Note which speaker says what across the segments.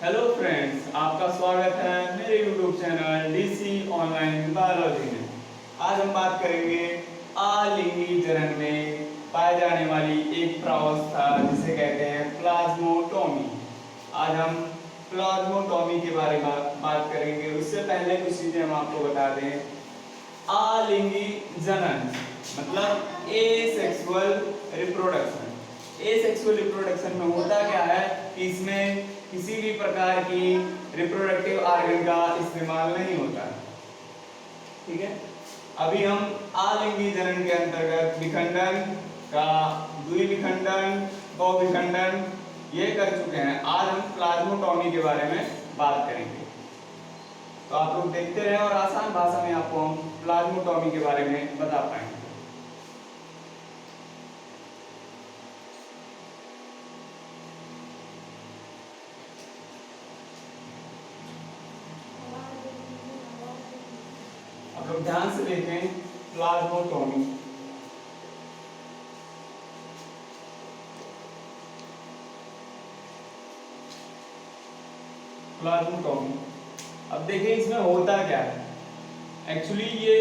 Speaker 1: Hello friends, आपका स्वागत है मेरे YouTube channel DC online biology में। आज हम बात करेंगे आलिंगी जनन में पाए जाने वाली एक प्रावस्था जिसे कहते हैं प्लाज्मोटोमी। आज हम प्लाज्मोटोमी के बारे में बात करेंगे। उससे पहले कुछ चीजें हम आपको बता दें। आलिंगी जनन मतलब एसेक्सुअल रिप्रोडक्शन। एसेक्सुअल रिप्रोडक्शन में होता क्या है कि इसमें किसी भी प्रकार की रिप्रोडक्टिव ऑर्गन का इस्तेमाल नहीं होता। ठीक है, अभी हम आलिंगी जनन के अंतर्गत विखंडन का द्विविखंडन, बहुविखंडन ये कर चुके हैं। आज हम प्लाज्मोटोमी के बारे में बात करेंगे। तो आप लोग देखते रहे और आसान भाषा में आपको हम प्लाज्मोटोमी के बारे में बता पाएंगे। आप लोग ध्यान से देखें प्लाज्मोटोमी। प्लाज्मोटोमी अब देखिए इसमें होता क्या है। एक्चुअली ये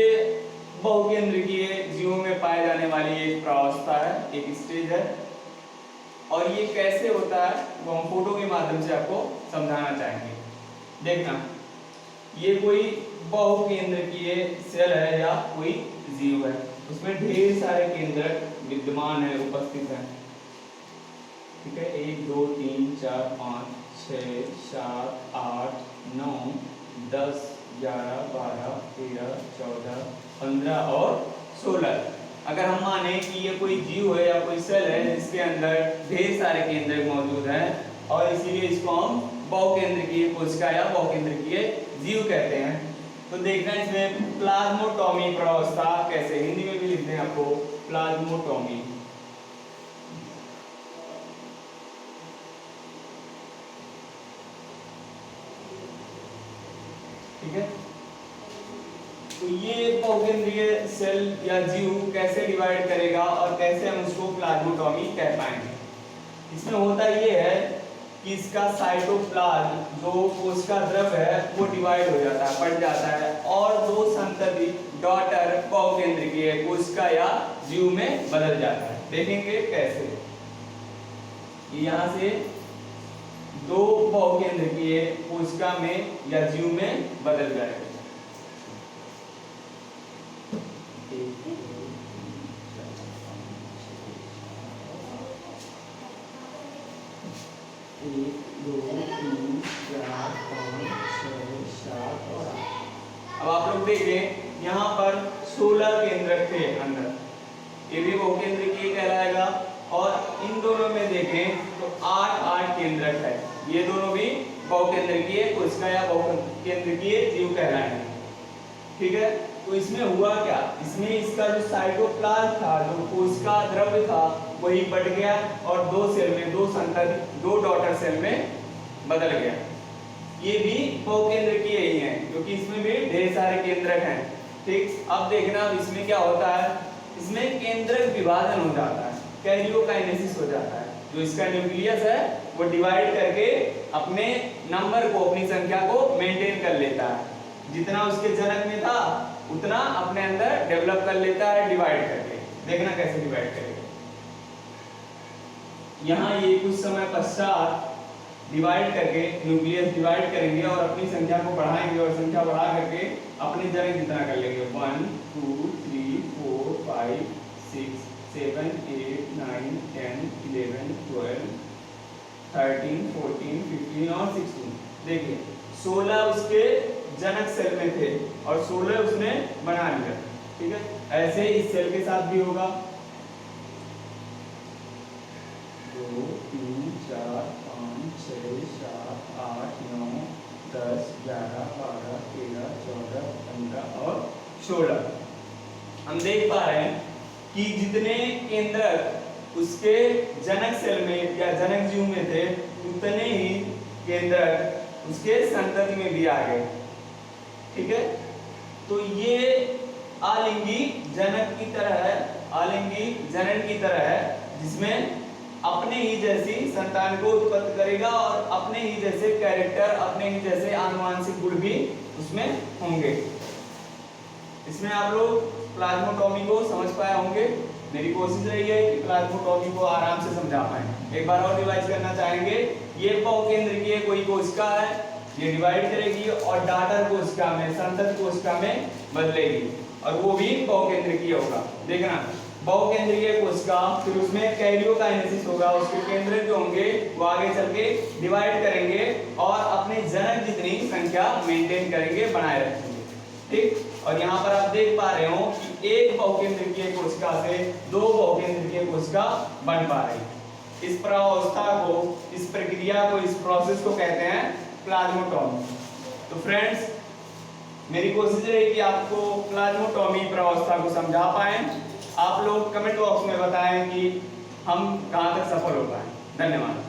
Speaker 1: बहुकेंद्रीय जीवों में पाए जाने वाली एक प्रावस्था है, एक स्टेज है। और ये कैसे होता है वो हम फोटो के माध्यम से आपको समझाना चाहेंगे। देखना, ये कोई बहुकेंद्रीय सेल है या कोई जीव है, उसमें ढेर सारे केंद्रक विद्यमान है, उपस्थित है। ठीक है, 1 2 3 4 5 6 7 8 9 10 11 12 13 14 15 और 16। अगर हम माने कि ये कोई जीव है या कोई सेल है जिसके अंदर ढेर सारे केंद्रक मौजूद हैं और इसीलिए इसको हम बहुकेंद्रीय कोशिका या बहुकेंद्रीय जीव कहते हैं। तो देखना इसमें प्लाज्मोटोमी प्रावस्था कैसे, हिंदी में भी लिखते हैं आपको प्लाज्मोटोमी। ठीक है, तो ये बहुकेंद्रीय सेल या जीव कैसे डिवाइड करेगा और कैसे हम उसको प्लाज्मोटोमी कह पाएंगे। इसमें होता ये है कि इसका साइटोप्लाज्म जो कोशिका द्रव है वो डिवाइड हो जाता है, बढ़ जाता है और दो संतति डॉटर बहुकेंद्रीय कोशिका या जीव में बदल जाता है। देखेंगे कैसे। यहाँ से दो बहुकेंद्रीय कोशिका में या जीव में बदल जाएगा। एक दो तीन चार पाँच छः सात और 8। अब आप लोग देखें यहाँ पर 16 केंद्रक थे अंदर, ये भी बहुकेंद्रीय कहलाएगा। और इन दोनों में देखें तो 8 केंद्रक है, ये दोनों भी बहुकेंद्रीय कोशिका या बहुकेंद्रीय जीव कहलाएंगे। ठीक है, तो इसमें हुआ क्या, इसमें इसका जो साइटोप्लाज्म था, जो कोशिका द्रव्य था, वही बढ़ गया और दो सेल में, दो संतति, दो डॉटर सेल में बदल गया। ये भी बहुकेंद्रीय ही है क्योंकि इसमें भी ढेर सारे केंद्रक हैं। ठीक, अब देखना इसमें क्या होता है, इसमें केंद्रक विभाजन हो जाता है, कैरियोकाइनेसिस हो जाता है। जो इसका न्यूक्लियस है वो डिवाइड करके अपने नंबर को, अपनी संख्या को मेंटेन कर लेता है। जितना उसके जनक में था उतना अपने अंदर डेवलप कर लेता है डिवाइड करके। देखना कैसे डिवाइड करेगा। यहाँ ये कुछ समय पश्चात डिवाइड करके न्यूक्लियस डिवाइड करेंगे और अपनी संख्या को बढ़ाएंगे और संख्या बढ़ा करके अपने जनक जितना कर लेंगे। 1 2 3 4 5 6 7 8 9 10 11 12 13 14 15 और 16। देखिए 16 उसके जनक सेल में थे और 16 उसने बना लिया। ठीक है, ऐसे इस सेल के साथ भी होगा। 2 3 4 5 6 7 8 9 10 11 12 13 14 15 और 16। हम देख पा रहे हैं कि जितने केंद्रक उसके जनक सेल में या जनक जीव में थे उतने ही केंद्रक उसके संतति में भी आ गए। ठीक है, तो ये आलिंगी जनक की तरह है, आलिंगी जनन की तरह है, जिसमें अपने ही जैसी संतान को उत्पत्ति करेगा और अपने ही जैसे कैरेक्टर, अपने ही जैसे आनुवंशिक गुण भी उसमें होंगे। इसमें आप लोग प्लाज्मोटॉमी को समझ पाए होंगे। मेरी कोशिश रही है कि प्लाज्मोटॉमी को आराम से समझा पाए। एक बार और रिवाइज करना चाहेंगे। ये बहुकेंद्रीय कोई कोशिका है, ये डिवाइड करेगी और डाटर कोशिका में, संतत कोशिका में बदलेगी और वो भी बहुकेंद्रीय होगा। देखना, बहुकेंद्रीय कोशिका, फिर उसमें कैरियोकाइनेसिस होगा, उसके केंद्र जो होंगे वो आगे चल के डिवाइड करेंगे और अपने जनक जितनी संख्या मेंटेन करेंगे, बनाए रखेंगे। ठीक, और यहाँ पर आप देख पा रहे हो कि एक बहुकेंद्रीय कोशिका से दो बहुकेंद्रीय कोशिका बन पा रही। इस प्रावस्था को, इस प्रक्रिया को, इस प्रोसेस को कहते हैं प्लाज्मोटॉमी। तो फ्रेंड्स, मेरी कोशिश रही कि आपको प्लाज्मोटॉमी प्रावस्था को समझा पाए। आप लोग कमेंट बॉक्स में बताएं कि हम कहाँ तक सफल हो पाए। धन्यवाद।